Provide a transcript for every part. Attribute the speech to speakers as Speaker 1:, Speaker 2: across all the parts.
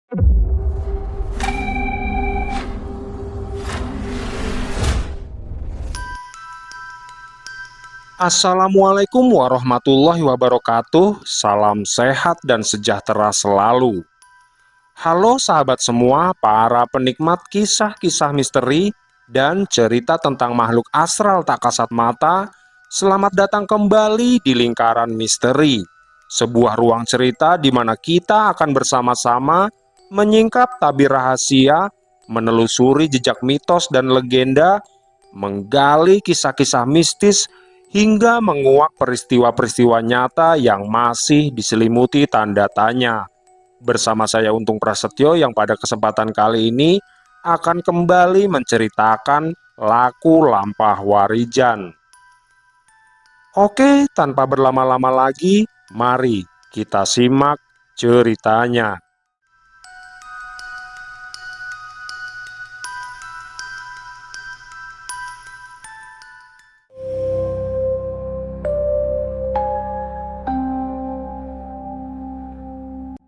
Speaker 1: Assalamualaikum warahmatullahi wabarakatuh. Salam sehat dan sejahtera selalu. Halo sahabat semua, para penikmat kisah-kisah misteri dan cerita tentang makhluk astral tak kasat mata. Selamat datang kembali di Lingkaran Misteri, sebuah ruang cerita di mana kita akan bersama-sama menyingkap tabir rahasia, menelusuri jejak mitos dan legenda, menggali kisah-kisah mistis, hingga menguak peristiwa-peristiwa nyata yang masih diselimuti tanda tanya. Bersama saya Untung Prasetyo yang pada kesempatan kali ini akan kembali menceritakan laku lampah Warijan. Oke, tanpa berlama-lama lagi, mari kita simak ceritanya.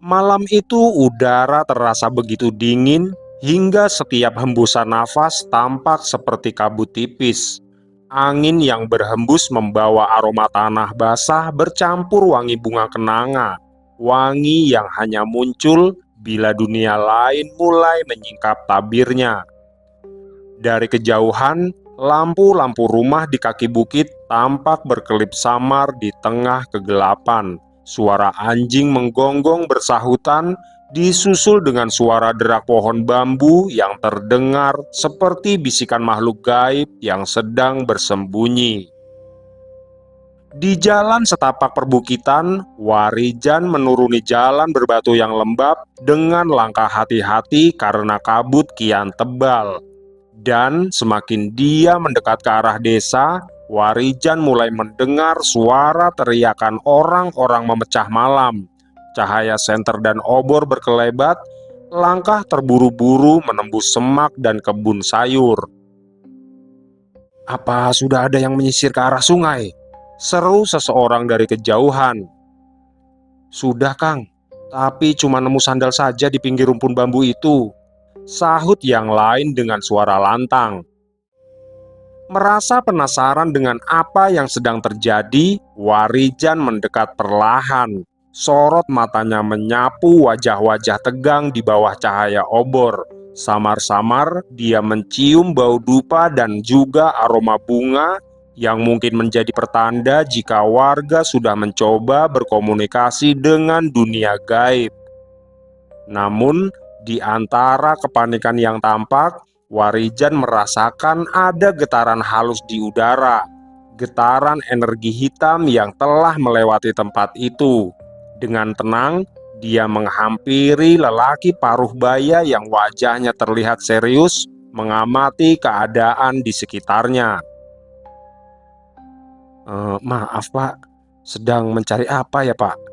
Speaker 1: Malam itu udara terasa begitu dingin hingga setiap hembusan nafas tampak seperti kabut tipis. Angin yang berhembus membawa aroma tanah basah bercampur wangi bunga kenanga. Wangi yang hanya muncul bila dunia lain mulai menyingkap tabirnya. Dari kejauhan, lampu-lampu rumah di kaki bukit tampak berkelip samar di tengah kegelapan. Suara anjing menggonggong bersahutan, disusul dengan suara derak pohon bambu yang terdengar seperti bisikan makhluk gaib yang sedang bersembunyi. Di jalan setapak perbukitan, Warijan menuruni jalan berbatu yang lembab dengan langkah hati-hati karena kabut kian tebal. Dan semakin dia mendekat ke arah desa, Warijan mulai mendengar suara teriakan orang-orang memecah malam. Cahaya senter dan obor berkelebat, langkah terburu-buru menembus semak dan kebun sayur. "Apa sudah ada yang menyisir ke arah sungai?" seru seseorang dari kejauhan. "Sudah, Kang, tapi cuma nemu sandal saja di pinggir rumpun bambu itu," sahut yang lain dengan suara lantang. Merasa penasaran dengan apa yang sedang terjadi, Warijan mendekat perlahan. Sorot matanya menyapu wajah-wajah tegang di bawah cahaya obor. Samar-samar dia mencium bau dupa dan juga aroma bunga yang mungkin menjadi pertanda jika warga sudah mencoba berkomunikasi dengan dunia gaib. Namun, di antara kepanikan yang tampak, Warijan merasakan ada getaran halus di udara. Getaran energi hitam yang telah melewati tempat itu. Dengan tenang, dia menghampiri lelaki paruh baya yang wajahnya terlihat serius, mengamati keadaan di sekitarnya. Maaf Pak, sedang mencari apa ya Pak?"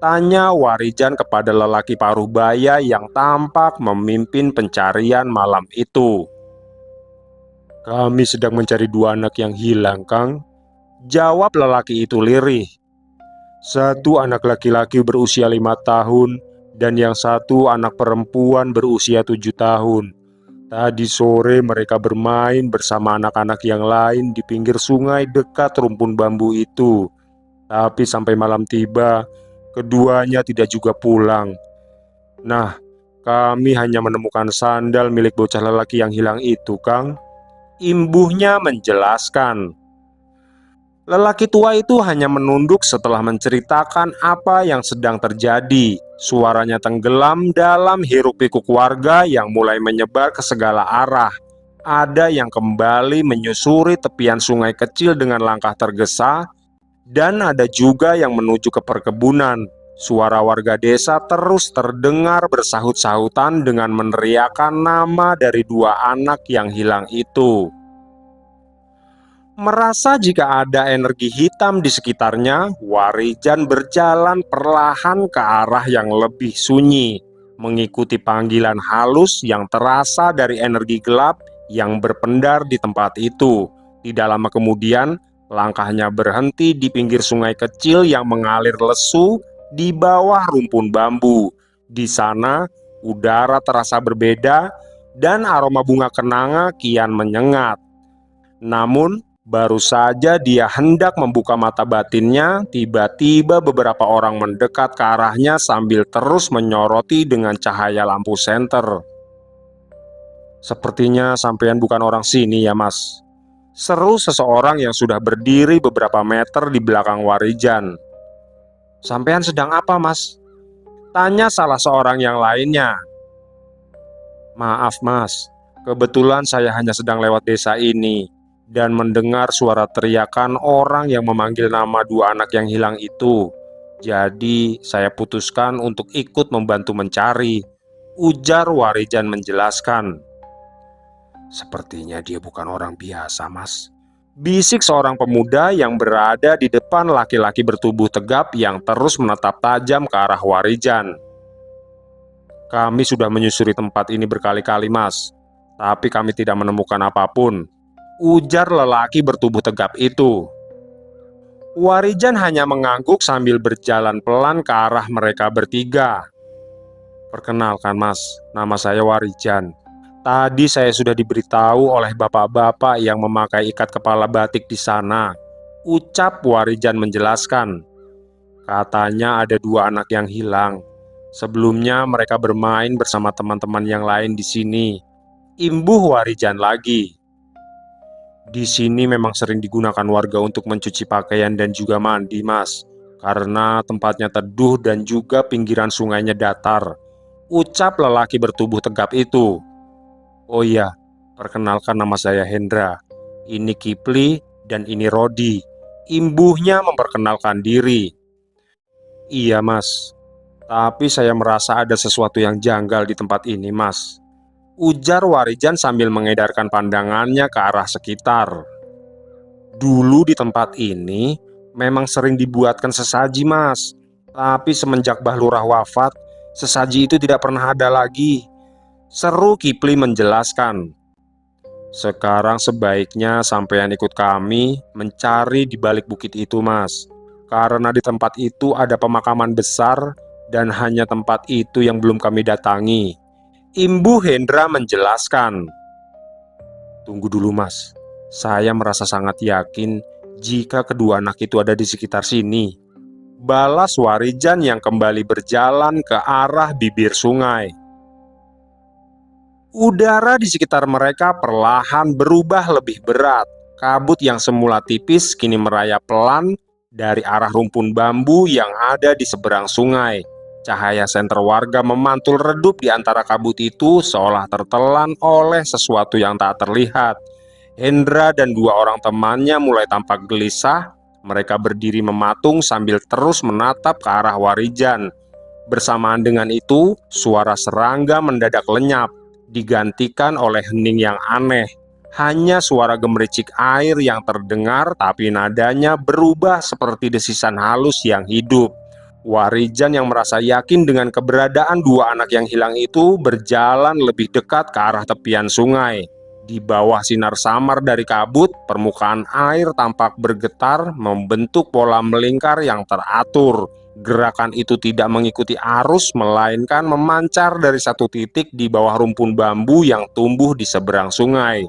Speaker 1: tanya Warijan kepada lelaki paruh baya yang tampak memimpin pencarian malam itu. "Kami sedang mencari dua anak yang hilang, Kang," jawab lelaki itu lirih. "Satu anak laki-laki berusia 5 tahun dan yang satu anak perempuan berusia 7 tahun. Tadi sore mereka bermain bersama anak-anak yang lain di pinggir sungai dekat rumpun bambu itu. Tapi sampai malam tiba, keduanya tidak juga pulang. Nah, kami hanya menemukan sandal milik bocah lelaki yang hilang itu, Kang," imbuhnya menjelaskan. Lelaki tua itu hanya menunduk setelah menceritakan apa yang sedang terjadi. Suaranya tenggelam dalam hiruk-pikuk warga yang mulai menyebar ke segala arah. Ada yang kembali menyusuri tepian sungai kecil dengan langkah tergesa, dan ada juga yang menuju ke perkebunan. Suara warga desa terus terdengar bersahut-sahutan dengan meneriakkan nama dari dua anak yang hilang itu. Merasa jika ada energi hitam di sekitarnya, Warijan berjalan perlahan ke arah yang lebih sunyi, mengikuti panggilan halus yang terasa dari energi gelap yang berpendar di tempat itu. Tidak lama kemudian, langkahnya berhenti di pinggir sungai kecil yang mengalir lesu di bawah rumpun bambu. Di sana, Udara terasa berbeda dan aroma bunga kenanga kian menyengat. Namun, baru saja dia hendak membuka mata batinnya, tiba-tiba beberapa orang mendekat ke arahnya sambil terus menyoroti dengan cahaya lampu senter. "Sepertinya sampean bukan orang sini ya, Mas," seru seseorang yang sudah berdiri beberapa meter di belakang Warijan. "Sampean sedang apa, Mas?" tanya salah seorang yang lainnya. "Maaf, Mas, kebetulan saya hanya sedang lewat desa ini dan mendengar suara teriakan orang yang memanggil nama dua anak yang hilang itu. Jadi saya putuskan untuk ikut membantu mencari," ujar Warijan menjelaskan. "Sepertinya dia bukan orang biasa, Mas," bisik seorang pemuda yang berada di depan laki-laki bertubuh tegap yang terus menatap tajam ke arah Warijan. "Kami sudah menyusuri tempat ini berkali-kali, Mas, tapi kami tidak menemukan apapun," ujar lelaki bertubuh tegap itu. Warijan hanya mengangguk sambil berjalan pelan ke arah mereka bertiga. "Perkenalkan, Mas, nama saya Warijan. Tadi saya sudah diberitahu oleh bapak-bapak yang memakai ikat kepala batik di sana," ucap Warijan menjelaskan. "Katanya ada dua anak yang hilang. Sebelumnya mereka bermain bersama teman-teman yang lain di sini," imbuh Warijan lagi. "Di sini memang sering digunakan warga untuk mencuci pakaian dan juga mandi, Mas, karena tempatnya teduh dan juga pinggiran sungainya datar," ucap lelaki bertubuh tegap itu. "Oh iya, perkenalkan nama saya Hendra. Ini Kipli dan ini Rodi," imbuhnya memperkenalkan diri. "Iya, Mas, tapi saya merasa ada sesuatu yang janggal di tempat ini, Mas," ujar Warijan sambil mengedarkan pandangannya ke arah sekitar. "Dulu di tempat ini memang sering dibuatkan sesaji, Mas. Tapi semenjak Mbah Lurah wafat, sesaji itu tidak pernah ada lagi," seru Kipli menjelaskan. "Sekarang sebaiknya sampean ikut kami mencari di balik bukit itu, Mas. Karena di tempat itu ada pemakaman besar dan hanya tempat itu yang belum kami datangi," imbuh Hendra menjelaskan. "Tunggu dulu, Mas. Saya merasa sangat yakin jika kedua anak itu ada di sekitar sini," balas Warijan yang kembali berjalan ke arah bibir sungai. Udara di sekitar mereka perlahan berubah lebih berat. Kabut yang semula tipis kini merayap pelan dari arah rumpun bambu yang ada di seberang sungai. Cahaya senter warga memantul redup di antara kabut itu seolah tertelan oleh sesuatu yang tak terlihat. Hendra dan dua orang temannya mulai tampak gelisah. Mereka berdiri mematung sambil terus menatap ke arah Warijan. Bersamaan dengan itu, suara serangga mendadak lenyap, digantikan oleh hening yang aneh. Hanya suara gemericik air yang terdengar, tapi nadanya berubah seperti desisan halus yang hidup. Warijan yang merasa yakin dengan keberadaan dua anak yang hilang itu berjalan lebih dekat ke arah tepian sungai. Di bawah sinar samar dari kabut, permukaan air tampak bergetar membentuk pola melingkar yang teratur. Gerakan itu tidak mengikuti arus, melainkan memancar dari satu titik di bawah rumpun bambu yang tumbuh di seberang sungai.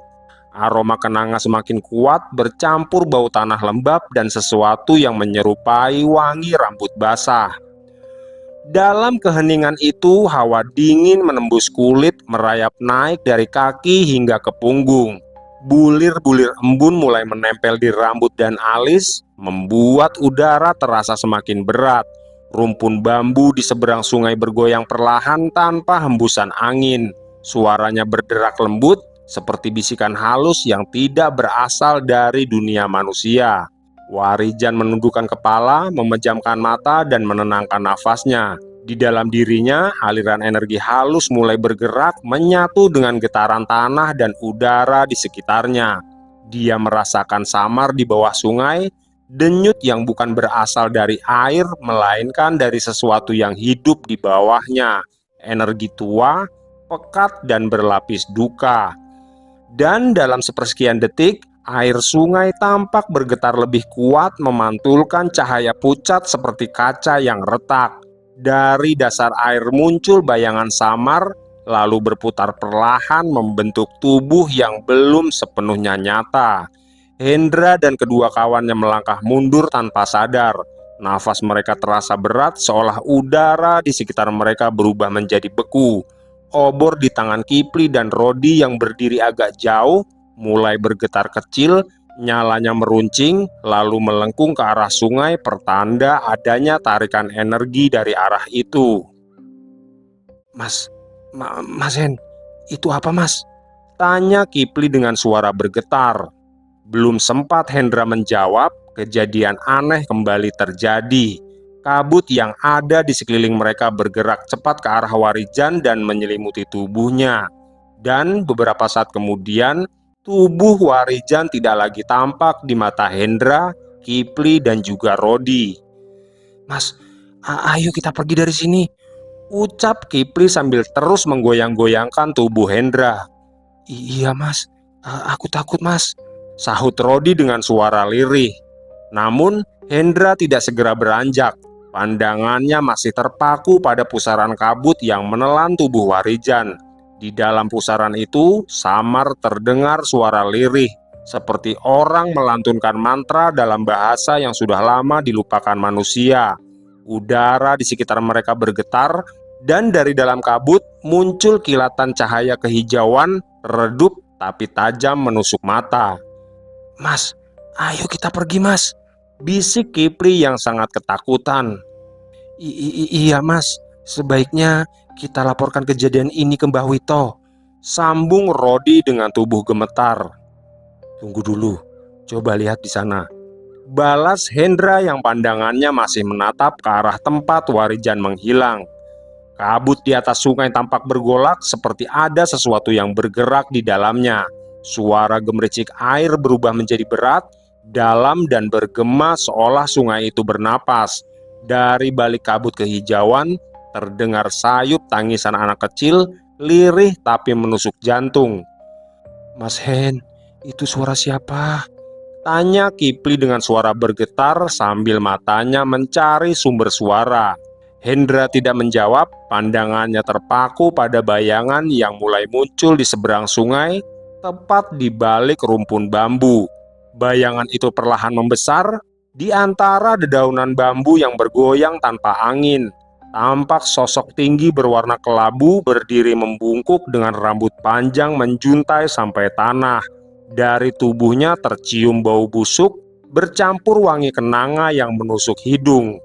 Speaker 1: Aroma kenanga semakin kuat, bercampur bau tanah lembab dan sesuatu yang menyerupai wangi rambut basah. Dalam keheningan itu, hawa dingin menembus kulit, merayap naik dari kaki hingga ke punggung. Bulir-bulir embun mulai menempel di rambut dan alis, membuat udara terasa semakin berat. Rumpun bambu di seberang sungai bergoyang perlahan tanpa hembusan angin. Suaranya berderak lembut, seperti bisikan halus yang tidak berasal dari dunia manusia. Warijan menundukkan kepala, memejamkan mata, dan menenangkan nafasnya. Di dalam dirinya, aliran energi halus mulai bergerak, menyatu dengan getaran tanah dan udara di sekitarnya. Dia merasakan samar di bawah sungai, denyut yang bukan berasal dari air, melainkan dari sesuatu yang hidup di bawahnya. Energi tua, pekat, dan berlapis duka. Dan dalam sepersekian detik, air sungai tampak bergetar lebih kuat, memantulkan cahaya pucat seperti kaca yang retak. Dari dasar air muncul bayangan samar, lalu berputar perlahan membentuk tubuh yang belum sepenuhnya nyata. Hendra dan kedua kawannya melangkah mundur tanpa sadar. Nafas mereka terasa berat, seolah udara di sekitar mereka berubah menjadi beku. Obor di tangan Kipli dan Rodi yang berdiri agak jauh mulai bergetar kecil. Nyalanya meruncing, lalu melengkung ke arah sungai, pertanda adanya tarikan energi dari arah itu. Mas, Mas Hen, itu apa mas? Tanya Kipli dengan suara bergetar. Belum sempat Hendra menjawab, kejadian aneh kembali terjadi. Kabut yang ada di sekeliling mereka bergerak cepat ke arah Warijan dan menyelimuti tubuhnya. Dan beberapa saat kemudian, tubuh Warijan tidak lagi tampak di mata Hendra, Kipli, dan juga Rodi. Mas, ayo kita pergi dari sini, ucap Kipli sambil terus menggoyang-goyangkan tubuh Hendra. Iya mas, aku takut mas, sahut Rodi dengan suara lirih. Namun Hendra tidak segera beranjak. Pandangannya masih terpaku pada pusaran kabut yang menelan tubuh Warijan. Di dalam pusaran itu samar terdengar suara lirih, seperti orang melantunkan mantra dalam bahasa yang sudah lama dilupakan manusia. Udara di sekitar mereka bergetar, dan dari dalam kabut muncul kilatan cahaya kehijauan, redup tapi tajam menusuk mata. Mas, ayo kita pergi mas, bisik Kipli yang sangat ketakutan. Iya mas, sebaiknya kita laporkan kejadian ini ke Mbah Wito, sambung Rodi dengan tubuh gemetar. Tunggu dulu, coba lihat di sana, balas Hendra yang pandangannya masih menatap ke arah tempat Warijan menghilang. Kabut di atas sungai tampak bergolak seperti ada sesuatu yang bergerak di dalamnya. Suara gemericik air berubah menjadi berat, dalam dan bergema seolah sungai itu bernapas. Dari balik kabut kehijauan terdengar sayup tangisan anak kecil, lirih tapi menusuk jantung. Mas Hen, itu suara siapa? Tanya Kipli dengan suara bergetar sambil matanya mencari sumber suara. Hendra tidak menjawab, pandangannya terpaku pada bayangan yang mulai muncul di seberang sungai, tepat di balik rumpun bambu. Bayangan itu perlahan membesar. Di antara dedaunan bambu yang bergoyang tanpa angin, tampak sosok tinggi berwarna kelabu berdiri membungkuk dengan rambut panjang menjuntai sampai tanah. Dari tubuhnya tercium bau busuk bercampur wangi kenanga yang menusuk hidung.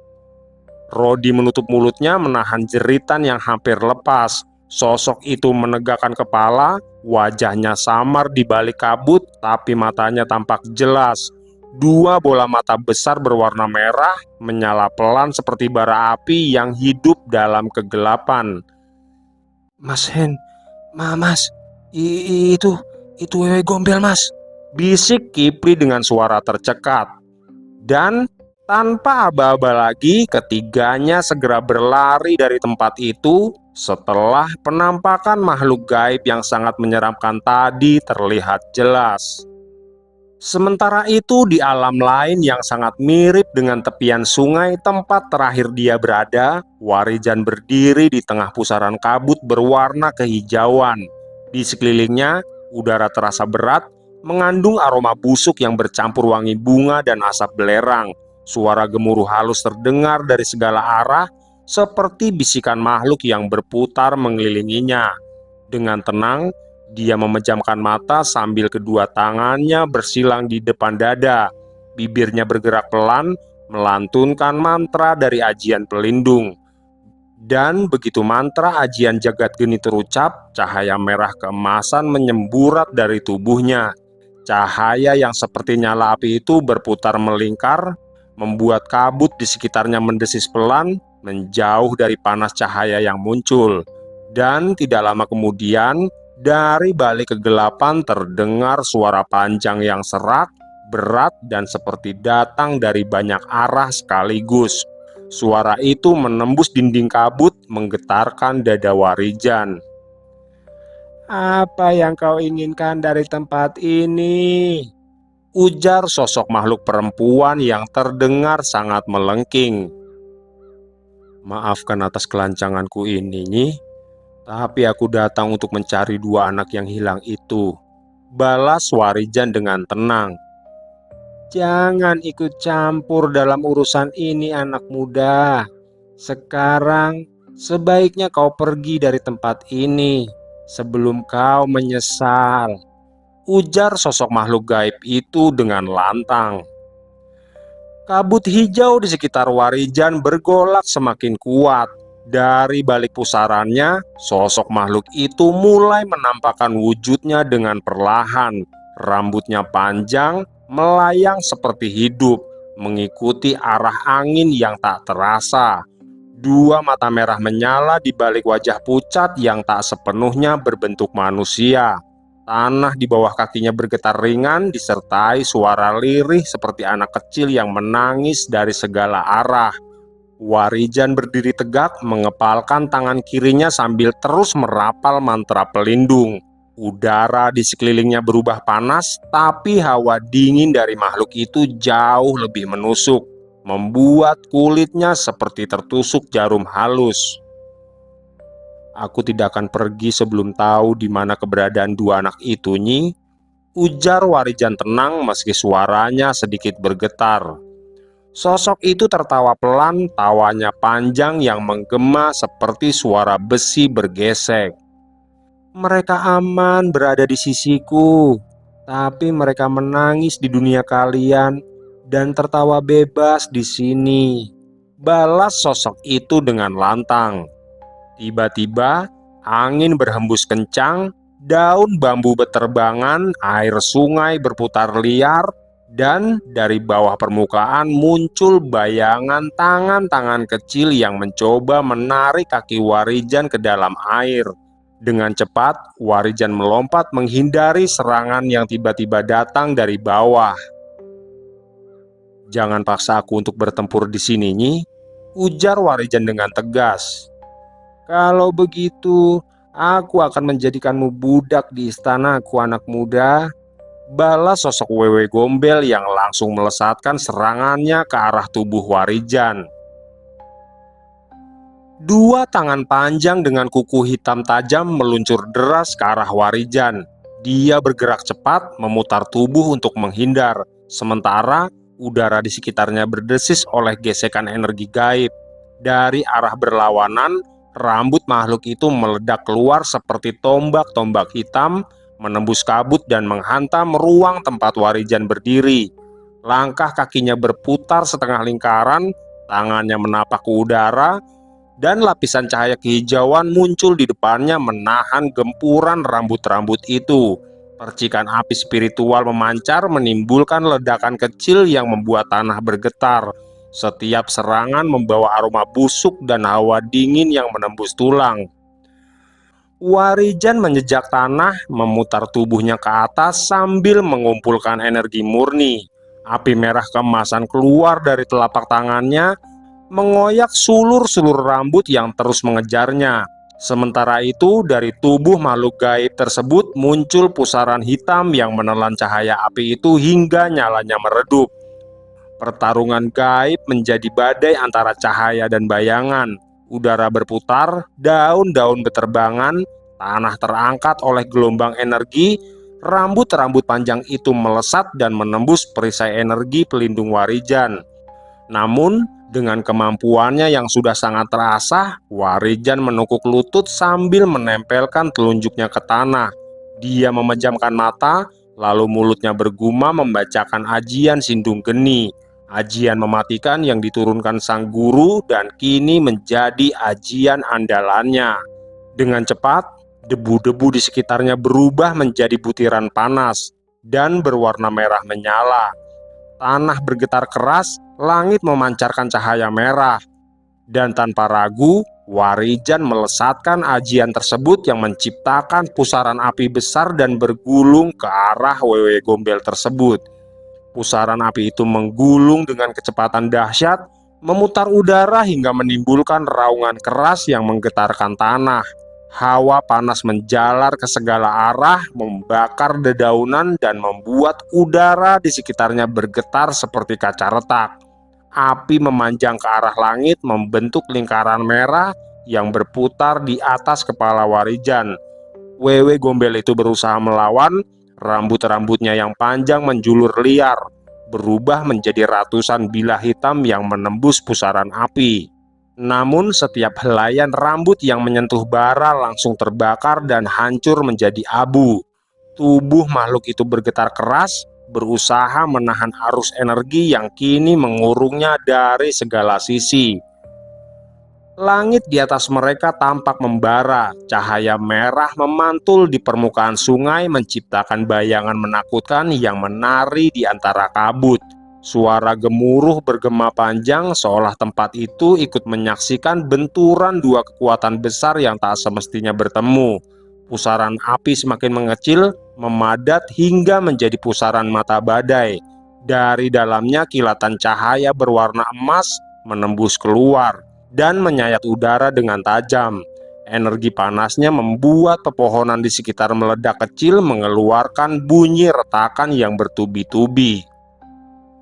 Speaker 1: Rodi menutup mulutnya menahan jeritan yang hampir lepas. Sosok itu menegakkan kepala, wajahnya samar di balik kabut, tapi matanya tampak jelas. Dua bola mata besar berwarna merah menyala pelan seperti bara api yang hidup dalam kegelapan. Mas Hen, mas, itu wewe gombel mas, bisik Kipli dengan suara tercekat. Dan tanpa aba-aba lagi, ketiganya segera berlari dari tempat itu setelah penampakan makhluk gaib yang sangat menyeramkan tadi terlihat jelas. Sementara itu di alam lain yang sangat mirip dengan tepian sungai tempat terakhir dia berada, Warijan berdiri di tengah pusaran kabut berwarna kehijauan. Di sekelilingnya, udara terasa berat, mengandung aroma busuk yang bercampur wangi bunga dan asap belerang. Suara gemuruh halus terdengar dari segala arah, seperti bisikan makhluk yang berputar mengelilinginya. Dengan tenang, dia memejamkan mata sambil kedua tangannya bersilang di depan dada. Bibirnya bergerak pelan, melantunkan mantra dari ajian pelindung. Dan begitu mantra ajian jagat geni terucap, cahaya merah keemasan menyemburat dari tubuhnya. Cahaya yang seperti nyala api itu berputar melingkar, membuat kabut di sekitarnya mendesis pelan, menjauh dari panas cahaya yang muncul. Dan tidak lama kemudian, dari balik kegelapan terdengar suara panjang yang serak, berat, dan seperti datang dari banyak arah sekaligus. Suara itu menembus dinding kabut, menggetarkan dada Warijan. Apa yang kau inginkan dari tempat ini? Ujar sosok makhluk perempuan yang terdengar sangat melengking. Maafkan atas kelancanganku ini, Nyi. Tapi aku datang untuk mencari dua anak yang hilang itu, balas Warijan dengan tenang. Jangan ikut campur dalam urusan ini, anak muda. Sekarang sebaiknya kau pergi dari tempat ini sebelum kau menyesal, ujar sosok makhluk gaib itu dengan lantang. Kabut hijau di sekitar Warijan bergolak semakin kuat. Dari balik pusarannya, sosok makhluk itu mulai menampakkan wujudnya dengan perlahan. Rambutnya panjang, melayang seperti hidup, mengikuti arah angin yang tak terasa. Dua mata merah menyala di balik wajah pucat yang tak sepenuhnya berbentuk manusia. Tanah di bawah kakinya bergetar ringan, disertai suara lirih seperti anak kecil yang menangis dari segala arah. Warijan berdiri tegak, mengepalkan tangan kirinya sambil terus merapal mantra pelindung. Udara di sekelilingnya berubah panas, tapi hawa dingin dari makhluk itu jauh lebih menusuk, membuat kulitnya seperti tertusuk jarum halus. Aku tidak akan pergi sebelum tahu di mana keberadaan dua anak itu, Nyi, ujar Warijan tenang meski suaranya sedikit bergetar. Sosok itu tertawa pelan, tawanya panjang yang menggema seperti suara besi bergesek. Mereka aman berada di sisiku, tapi mereka menangis di dunia kalian dan tertawa bebas di sini, balas sosok itu dengan lantang. Tiba-tiba, angin berhembus kencang, daun bambu beterbangan, air sungai berputar liar, dan dari bawah permukaan muncul bayangan tangan-tangan kecil yang mencoba menarik kaki Warijan ke dalam air. Dengan cepat, Warijan melompat menghindari serangan yang tiba-tiba datang dari bawah. Jangan paksa aku untuk bertempur di sini, Nyi, ujar Warijan dengan tegas. Kalau begitu, aku akan menjadikanmu budak di istanaku, anak muda, balas sosok Wewe Gombel yang langsung melesatkan serangannya ke arah tubuh Warijan. Dua tangan panjang dengan kuku hitam tajam meluncur deras ke arah Warijan. Dia bergerak cepat, memutar tubuh untuk menghindar, sementara udara di sekitarnya berdesis oleh gesekan energi gaib. Dari arah berlawanan, rambut makhluk itu meledak keluar seperti tombak-tombak hitam, menembus kabut dan menghantam ruang tempat Warijan berdiri. Langkah kakinya berputar setengah lingkaran, tangannya menapak ke udara, dan lapisan cahaya kehijauan muncul di depannya menahan gempuran rambut-rambut itu. Percikan api spiritual memancar, menimbulkan ledakan kecil yang membuat tanah bergetar. Setiap serangan membawa aroma busuk dan hawa dingin yang menembus tulang. Warijan menjejak tanah, memutar tubuhnya ke atas sambil mengumpulkan energi murni. Api merah keemasan keluar dari telapak tangannya, mengoyak sulur-sulur rambut yang terus mengejarnya. Sementara itu, dari tubuh makhluk gaib tersebut muncul pusaran hitam yang menelan cahaya api itu hingga nyalanya meredup. Pertarungan gaib menjadi badai antara cahaya dan bayangan. Udara berputar, daun-daun beterbangan, tanah terangkat oleh gelombang energi. Rambut-rambut panjang itu melesat dan menembus perisai energi pelindung Warijan. Namun, dengan kemampuannya yang sudah sangat terasah, Warijan menekuk lutut sambil menempelkan telunjuknya ke tanah. Dia memejamkan mata, lalu mulutnya bergumam membacakan ajian Sindung Geni. Ajian mematikan yang diturunkan sang guru dan kini menjadi ajian andalannya. Dengan cepat, debu-debu di sekitarnya berubah menjadi butiran panas dan berwarna merah menyala. Tanah bergetar keras, langit memancarkan cahaya merah. Dan tanpa ragu, Warijan melesatkan ajian tersebut yang menciptakan pusaran api besar dan bergulung ke arah Wewe Gombel tersebut. Pusaran api itu menggulung dengan kecepatan dahsyat, memutar udara hingga menimbulkan raungan keras yang menggetarkan tanah. Hawa panas menjalar ke segala arah, membakar dedaunan dan membuat udara di sekitarnya bergetar seperti kaca retak. Api memanjang ke arah langit membentuk lingkaran merah yang berputar di atas kepala Warijan. Wewe Gombel itu berusaha melawan, rambut-rambutnya yang panjang menjulur liar, berubah menjadi ratusan bilah hitam yang menembus pusaran api. Namun setiap helaian rambut yang menyentuh bara langsung terbakar dan hancur menjadi abu. Tubuh makhluk itu bergetar keras, berusaha menahan arus energi yang kini mengurungnya dari segala sisi. Langit di atas mereka tampak membara, cahaya merah memantul di permukaan sungai menciptakan bayangan menakutkan yang menari di antara kabut. Suara gemuruh bergema panjang seolah tempat itu ikut menyaksikan benturan dua kekuatan besar yang tak semestinya bertemu. Pusaran api semakin mengecil, memadat hingga menjadi pusaran mata badai. Dari dalamnya kilatan cahaya berwarna emas menembus keluar dan menyayat udara dengan tajam. Energi panasnya membuat pepohonan di sekitar meledak kecil mengeluarkan bunyi retakan yang bertubi-tubi.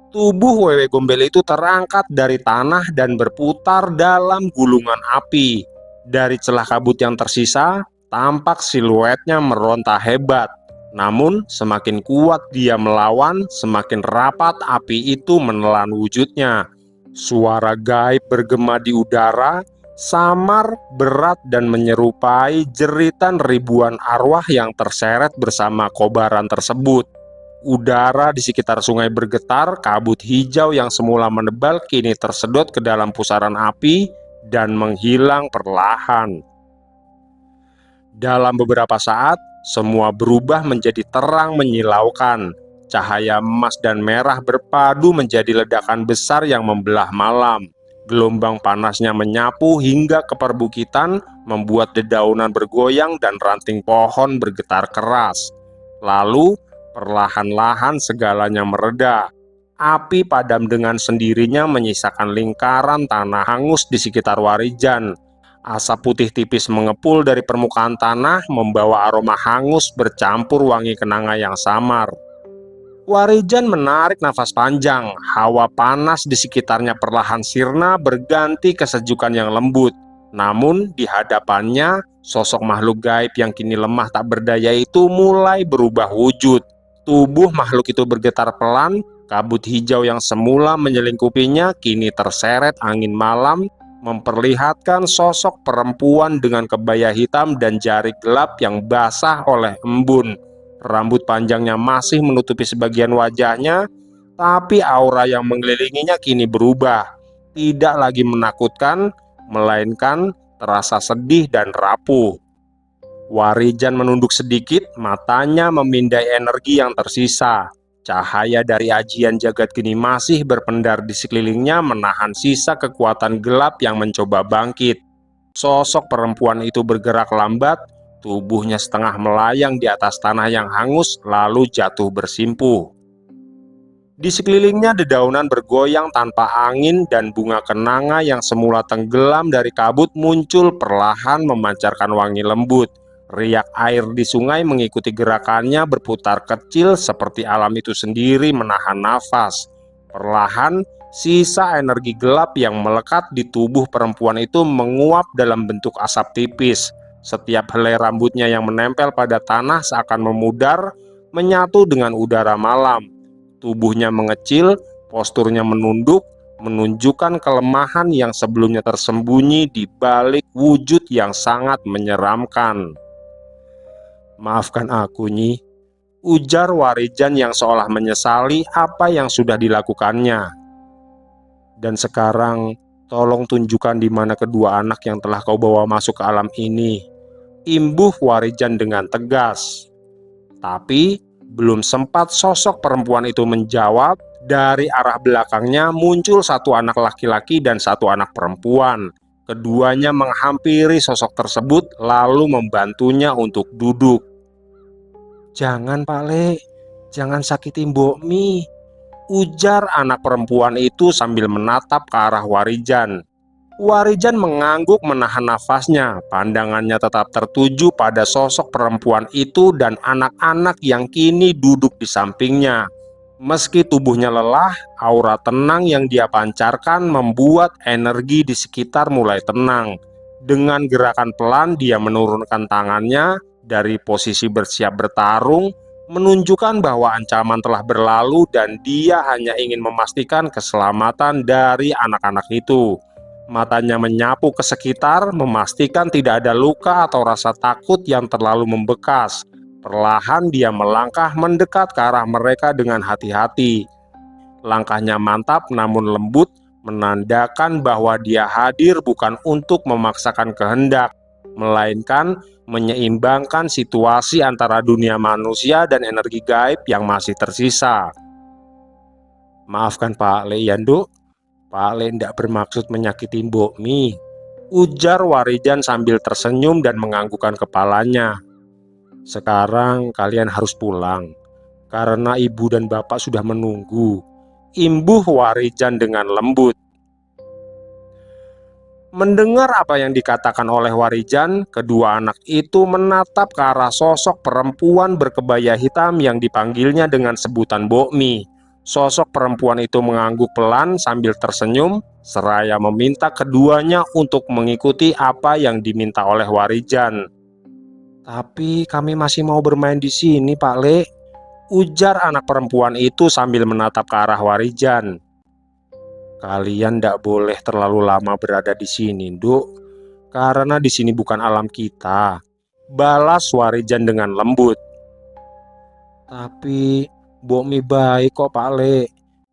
Speaker 1: Tubuh Wewe Gombel itu terangkat dari tanah dan berputar dalam gulungan api. Dari celah kabut yang tersisa, tampak siluetnya meronta hebat. Namun semakin kuat dia melawan, semakin rapat api itu menelan wujudnya. Suara gaib bergema di udara, samar, berat, dan menyerupai jeritan ribuan arwah yang terseret bersama kobaran tersebut. Udara di sekitar sungai bergetar, kabut hijau yang semula menebal kini tersedot ke dalam pusaran api dan menghilang perlahan. Dalam beberapa saat, semua berubah menjadi terang menyilaukan. Cahaya emas dan merah berpadu menjadi ledakan besar yang membelah malam. Gelombang panasnya menyapu hingga ke perbukitan, membuat dedaunan bergoyang dan ranting pohon bergetar keras. Lalu, perlahan-lahan segalanya mereda. Api padam dengan sendirinya menyisakan lingkaran tanah hangus di sekitar Warijan. Asap putih tipis mengepul dari permukaan tanah, membawa aroma hangus bercampur wangi kenanga yang samar. Warijan menarik nafas panjang. Hawa panas di sekitarnya perlahan sirna berganti kesejukan yang lembut. Namun di hadapannya, sosok makhluk gaib yang kini lemah tak berdaya itu mulai berubah wujud. Tubuh makhluk itu bergetar pelan, kabut hijau yang semula menyelingkupinya kini terseret angin malam, memperlihatkan sosok perempuan dengan kebaya hitam dan jari gelap yang basah oleh embun. Rambut panjangnya masih menutupi sebagian wajahnya, tapi aura yang mengelilinginya kini berubah. Tidak lagi menakutkan, melainkan terasa sedih dan rapuh. Warijan menunduk sedikit, matanya memindai energi yang tersisa. Cahaya dari ajian jagat kini masih berpendar di sekelilingnya, menahan sisa kekuatan gelap yang mencoba bangkit. Sosok perempuan itu bergerak lambat, tubuhnya setengah melayang di atas tanah yang hangus, lalu jatuh bersimpuh. Di sekelilingnya dedaunan bergoyang tanpa angin, dan bunga kenanga yang semula tenggelam dari kabut muncul perlahan memancarkan wangi lembut. Riak air di sungai mengikuti gerakannya berputar kecil seperti alam itu sendiri menahan nafas. Perlahan, sisa energi gelap yang melekat di tubuh perempuan itu menguap dalam bentuk asap tipis. Setiap helai rambutnya yang menempel pada tanah seakan memudar, menyatu dengan udara malam. Tubuhnya mengecil, posturnya menunduk, menunjukkan kelemahan yang sebelumnya tersembunyi di balik wujud yang sangat menyeramkan. "Maafkan aku, Nyi," ujar Warijan yang seolah menyesali apa yang sudah dilakukannya. "Dan sekarang, tolong tunjukkan di mana kedua anak yang telah kau bawa masuk ke alam ini," imbuh Warijan dengan tegas. Tapi belum sempat sosok perempuan itu menjawab, dari arah belakangnya muncul satu anak laki-laki dan satu anak perempuan. Keduanya menghampiri sosok tersebut lalu membantunya untuk duduk. "Jangan, Pak Le, jangan sakiti Mbok Mi," ujar anak perempuan itu sambil menatap ke arah Warijan. Warijan mengangguk menahan nafasnya, pandangannya tetap tertuju pada sosok perempuan itu dan anak-anak yang kini duduk di sampingnya. Meski tubuhnya lelah, aura tenang yang dia pancarkan membuat energi di sekitar mulai tenang. Dengan gerakan pelan, dia menurunkan tangannya dari posisi bersiap bertarung, menunjukkan bahwa ancaman telah berlalu dan dia hanya ingin memastikan keselamatan dari anak-anak itu. Matanya menyapu ke sekitar, memastikan tidak ada luka atau rasa takut yang terlalu membekas. Perlahan dia melangkah mendekat ke arah mereka dengan hati-hati. Langkahnya mantap namun lembut, menandakan bahwa dia hadir bukan untuk memaksakan kehendak, melainkan menyeimbangkan situasi antara dunia manusia dan energi gaib yang masih tersisa. "Maafkan Pak Le Yando, Pak Le tidak bermaksud menyakiti Mbok Mi," ujar Warijan sambil tersenyum dan menganggukkan kepalanya. "Sekarang kalian harus pulang, karena ibu dan bapak sudah menunggu," imbuh Warijan dengan lembut. Mendengar apa yang dikatakan oleh Warijan, kedua anak itu menatap ke arah sosok perempuan berkebaya hitam yang dipanggilnya dengan sebutan Bokmi. Sosok perempuan itu mengangguk pelan sambil tersenyum, seraya meminta keduanya untuk mengikuti apa yang diminta oleh Warijan. "Tapi kami masih mau bermain di sini, Pak Le," ujar anak perempuan itu sambil menatap ke arah Warijan. "Kalian tidak boleh terlalu lama berada di sini, Nduk, karena di sini bukan alam kita," balas Warijan dengan lembut. "Tapi Bokmi baik kok, Pak Le.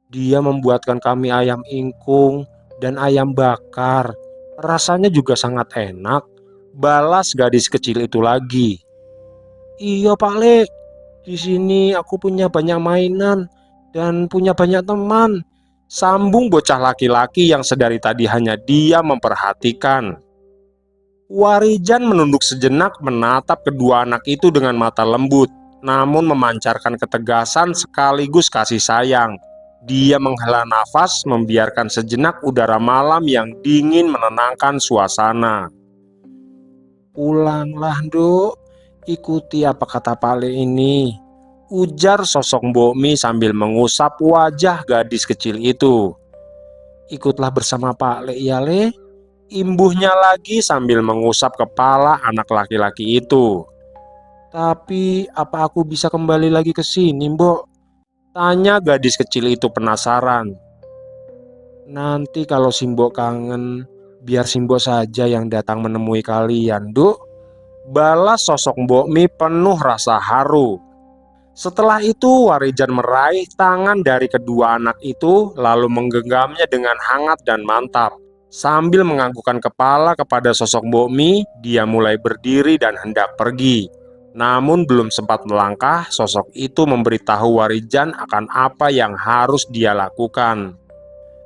Speaker 1: Dia membuatkan kami ayam ingkung dan ayam bakar. Rasanya juga sangat enak," balas gadis kecil itu lagi. "Iya Pak Le, di sini aku punya banyak mainan dan punya banyak teman," sambung bocah laki-laki yang sedari tadi hanya dia memperhatikan. Warijan menunduk sejenak menatap kedua anak itu dengan mata lembut, namun memancarkan ketegasan sekaligus kasih sayang. Dia menghela nafas, membiarkan sejenak udara malam yang dingin menenangkan suasana. "Pulanglah, Nduk. Ikuti apa kata Pale ini," ujar sosok Mbokmi sambil mengusap wajah gadis kecil itu. "Ikutlah bersama Pak Le ya Le," imbuhnya lagi sambil mengusap kepala anak laki-laki itu. "Tapi apa aku bisa kembali lagi ke sini, Mbok?" tanya gadis kecil itu penasaran. "Nanti kalau Simbok kangen, biar Simbok saja yang datang menemui kalian, Duk," balas sosok Mbokmi penuh rasa haru. Setelah itu Warijan meraih tangan dari kedua anak itu lalu menggenggamnya dengan hangat dan mantap. Sambil menganggukkan kepala kepada sosok Mbokmi, dia mulai berdiri dan hendak pergi. Namun belum sempat melangkah, sosok itu memberitahu Warijan akan apa yang harus dia lakukan.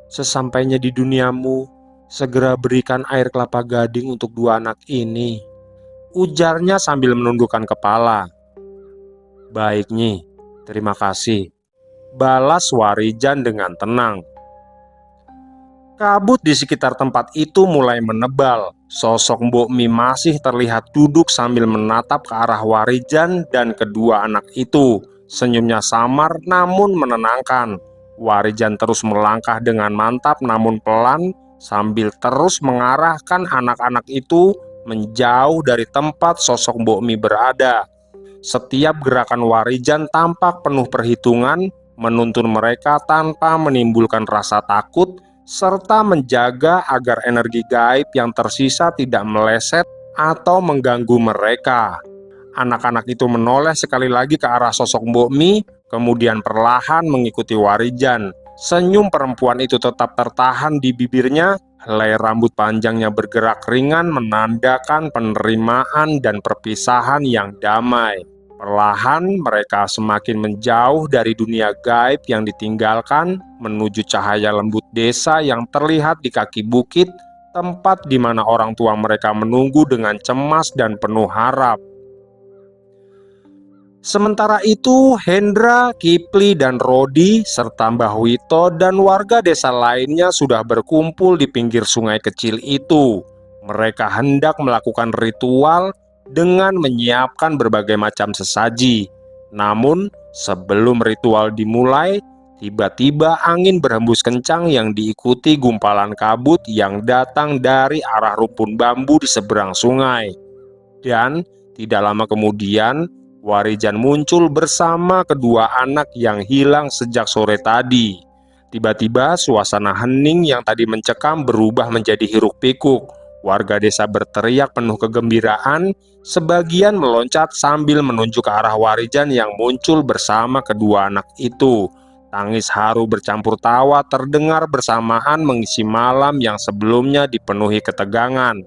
Speaker 1: "Sesampainya di duniamu, segera berikan air kelapa gading untuk dua anak ini," ujarnya sambil menundukkan kepala. "Baik Nyi, terima kasih," balas Warijan dengan tenang. Kabut di sekitar tempat itu mulai menebal. Sosok Mbokmi masih terlihat duduk sambil menatap ke arah Warijan dan kedua anak itu. Senyumnya samar namun menenangkan. Warijan terus melangkah dengan mantap namun pelan, sambil terus mengarahkan anak-anak itu menjauh dari tempat sosok Mbokmi berada. Setiap gerakan Warijan tampak penuh perhitungan, menuntun mereka tanpa menimbulkan rasa takut, serta menjaga agar energi gaib yang tersisa tidak meleset atau mengganggu mereka. Anak-anak itu menoleh sekali lagi ke arah sosok Mbokmi, kemudian perlahan mengikuti Warijan. Senyum perempuan itu tetap tertahan di bibirnya, helai rambut panjangnya bergerak ringan menandakan penerimaan dan perpisahan yang damai. Perlahan mereka semakin menjauh dari dunia gaib yang ditinggalkan, menuju cahaya lembut desa yang terlihat di kaki bukit, tempat di mana orang tua mereka menunggu dengan cemas dan penuh harap. Sementara itu, Hendra, Kipli, dan Rodi, serta Mbah Wito dan warga desa lainnya sudah berkumpul di pinggir sungai kecil itu. Mereka hendak melakukan ritual dengan menyiapkan berbagai macam sesaji. Namun, Sebelum ritual dimulai, tiba-tiba angin berhembus kencang yang diikuti gumpalan kabut yang datang dari arah rumpun bambu di seberang sungai. Dan tidak lama kemudian, Warijan muncul bersama kedua anak yang hilang sejak sore tadi. Tiba-tiba suasana hening yang tadi mencekam berubah menjadi hiruk-pikuk. Warga desa berteriak penuh kegembiraan, sebagian meloncat sambil menunjuk ke arah Warijan yang muncul bersama kedua anak itu. Tangis haru bercampur tawa terdengar bersamaan mengisi malam yang sebelumnya dipenuhi ketegangan.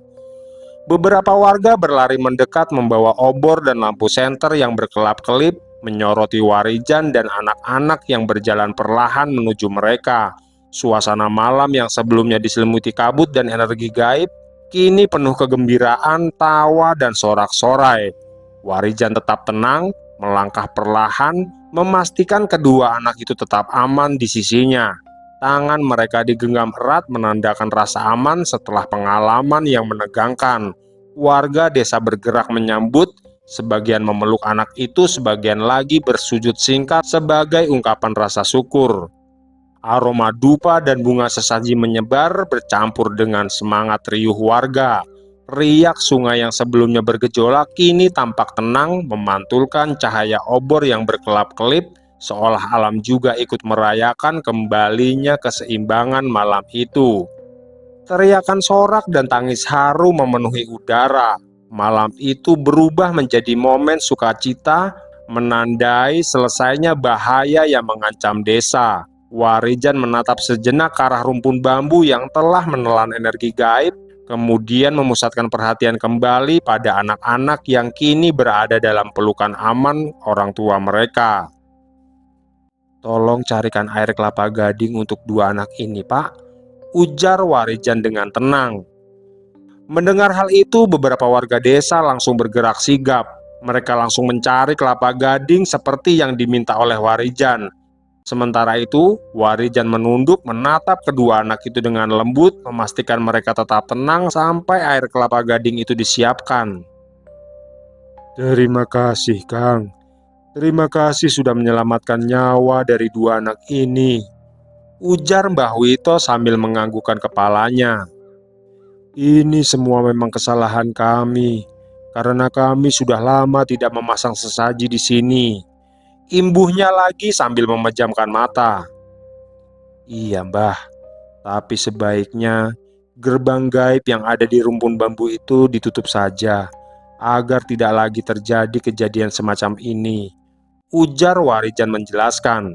Speaker 1: Beberapa warga berlari mendekat membawa obor dan lampu senter yang berkelap-kelip, menyoroti Warijan dan anak-anak yang berjalan perlahan menuju mereka. Suasana malam yang sebelumnya diselimuti kabut dan energi gaib, kini penuh kegembiraan, tawa, dan sorak-sorai. Warijan tetap tenang, melangkah perlahan, memastikan kedua anak itu tetap aman di sisinya. Tangan mereka digenggam erat menandakan rasa aman setelah pengalaman yang menegangkan. Warga desa bergerak menyambut, sebagian memeluk anak itu, sebagian lagi bersujud singkat sebagai ungkapan rasa syukur. Aroma dupa dan bunga sesaji menyebar bercampur dengan semangat riuh warga. Riak sungai yang sebelumnya bergejolak kini tampak tenang, memantulkan cahaya obor yang berkelap-kelip, seolah alam juga ikut merayakan kembalinya keseimbangan malam itu. Teriakan sorak dan tangis haru memenuhi udara. Malam itu berubah menjadi momen sukacita, menandai selesainya bahaya yang mengancam desa. Warijan menatap sejenak ke arah rumpun bambu yang telah menelan energi gaib, kemudian memusatkan perhatian kembali pada anak-anak yang kini berada dalam pelukan aman orang tua mereka. "Tolong carikan air kelapa gading untuk dua anak ini, Pak," ujar Warijan dengan tenang. Mendengar hal itu, beberapa warga desa langsung bergerak sigap. Mereka langsung mencari kelapa gading seperti yang diminta oleh Warijan. Sementara itu, Warijan menunduk menatap kedua anak itu dengan lembut, memastikan mereka tetap tenang sampai air kelapa gading itu disiapkan. "Terima kasih, Kang. Terima kasih sudah menyelamatkan nyawa dari dua anak ini," ujar Mbah Wito sambil menganggukkan kepalanya. "Ini semua memang kesalahan kami, karena kami sudah lama tidak memasang sesaji di sini," imbuhnya lagi sambil memejamkan mata. "Iya, Mbah, tapi sebaiknya gerbang gaib yang ada di rumpun bambu itu ditutup saja, agar tidak lagi terjadi kejadian semacam ini," ujar Warijan menjelaskan.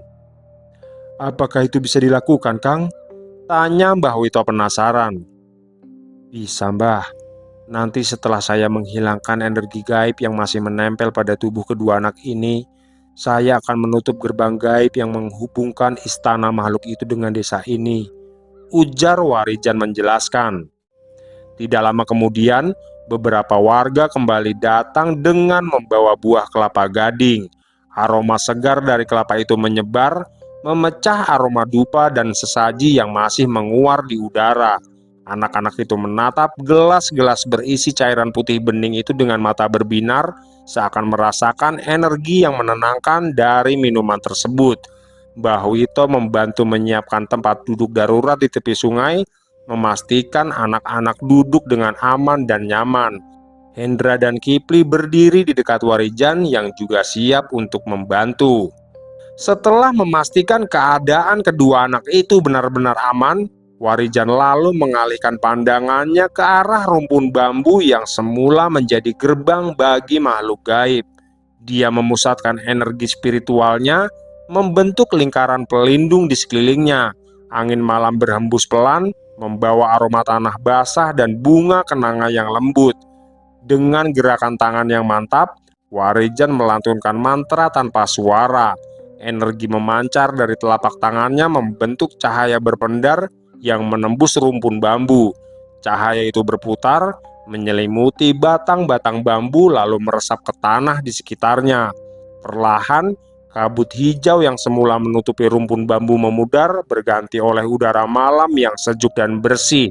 Speaker 1: "Apakah itu bisa dilakukan, Kang?" tanya Mbah Wito penasaran. "Bisa, Mbah. Nanti setelah saya menghilangkan energi gaib yang masih menempel pada tubuh kedua anak ini, saya akan menutup gerbang gaib yang menghubungkan istana makhluk itu dengan desa ini," ujar Warijan menjelaskan. Tidak lama kemudian, beberapa warga kembali datang dengan membawa buah kelapa gading. Aroma segar dari kelapa itu menyebar, memecah aroma dupa dan sesaji yang masih menguar di udara. Anak-anak itu menatap gelas-gelas berisi cairan putih bening itu dengan mata berbinar, seakan merasakan energi yang menenangkan dari minuman tersebut. Mbah Wito membantu menyiapkan tempat duduk darurat di tepi sungai, memastikan anak-anak duduk dengan aman dan nyaman. Hendra dan Kipli berdiri di dekat Warijan yang juga siap untuk membantu. Setelah memastikan keadaan kedua anak itu benar-benar aman, Warijan lalu mengalihkan pandangannya ke arah rumpun bambu yang semula menjadi gerbang bagi makhluk gaib. Dia memusatkan energi spiritualnya, membentuk lingkaran pelindung di sekelilingnya. Angin malam berhembus pelan, membawa aroma tanah basah dan bunga kenanga yang lembut. Dengan gerakan tangan yang mantap, Warijan melantunkan mantra tanpa suara. Energi memancar dari telapak tangannya membentuk cahaya berpendar yang menembus rumpun bambu. Cahaya itu berputar, menyelimuti batang-batang bambu lalu meresap ke tanah di sekitarnya. Perlahan, kabut hijau yang semula menutupi rumpun bambu memudar, berganti oleh udara malam yang sejuk dan bersih.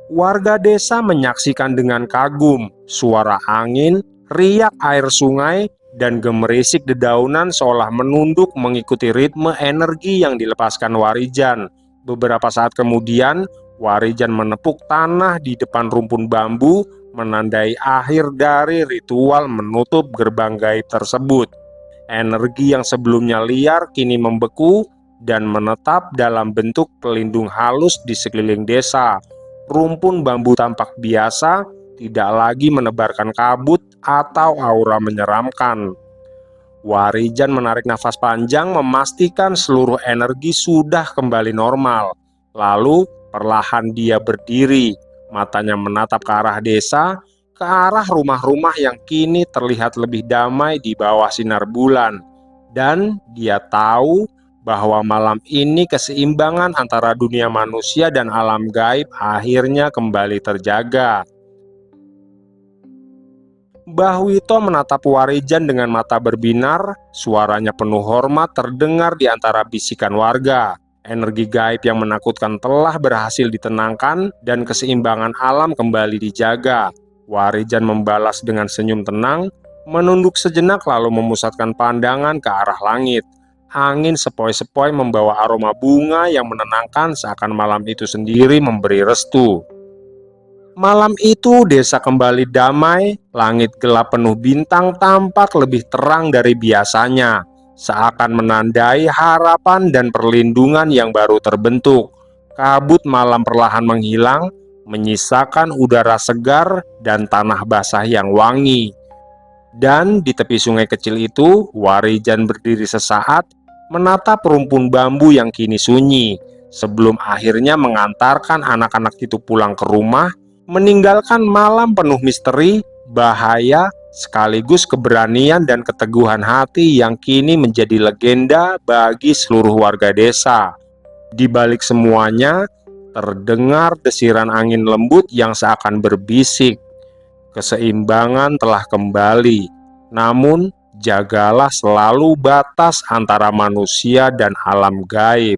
Speaker 1: Warga desa menyaksikan dengan kagum suara angin, riak air sungai, dan gemerisik dedaunan seolah menunduk mengikuti ritme energi yang dilepaskan Warijan. Beberapa saat kemudian, Warijan menepuk tanah di depan rumpun bambu, menandai akhir dari ritual menutup gerbang gaib tersebut. Energi yang sebelumnya liar kini membeku dan menetap dalam bentuk pelindung halus di sekeliling desa. Rumpun bambu tampak biasa, tidak lagi menebarkan kabut atau aura menyeramkan. Warijan menarik nafas panjang, memastikan seluruh energi sudah kembali normal. Lalu perlahan dia berdiri, matanya menatap ke arah desa, ke arah rumah-rumah yang kini terlihat lebih damai di bawah sinar bulan. Dan dia tahu bahwa malam ini keseimbangan antara dunia manusia dan alam gaib akhirnya kembali terjaga. Mbah Wito menatap Warijan dengan mata berbinar, suaranya penuh hormat terdengar di antara bisikan warga. Energi gaib yang menakutkan telah berhasil ditenangkan dan keseimbangan alam kembali dijaga. Warijan membalas dengan senyum tenang, menunduk sejenak lalu memusatkan pandangan ke arah langit. Angin sepoi-sepoi membawa aroma bunga yang menenangkan, seakan malam itu sendiri memberi restu. Malam itu desa kembali damai, langit gelap penuh bintang tampak lebih terang dari biasanya, seakan menandai harapan dan perlindungan yang baru terbentuk. Kabut malam perlahan menghilang, menyisakan udara segar dan tanah basah yang wangi. Dan di tepi sungai kecil itu, Warijan berdiri sesaat, menatap rumpun bambu yang kini sunyi, sebelum akhirnya mengantarkan anak-anak itu pulang ke rumah, meninggalkan malam penuh misteri, bahaya, sekaligus keberanian dan keteguhan hati yang kini menjadi legenda bagi seluruh warga desa. Di balik semuanya, terdengar desiran angin lembut yang seakan berbisik, "Keseimbangan telah kembali, namun jagalah selalu batas antara manusia dan alam gaib."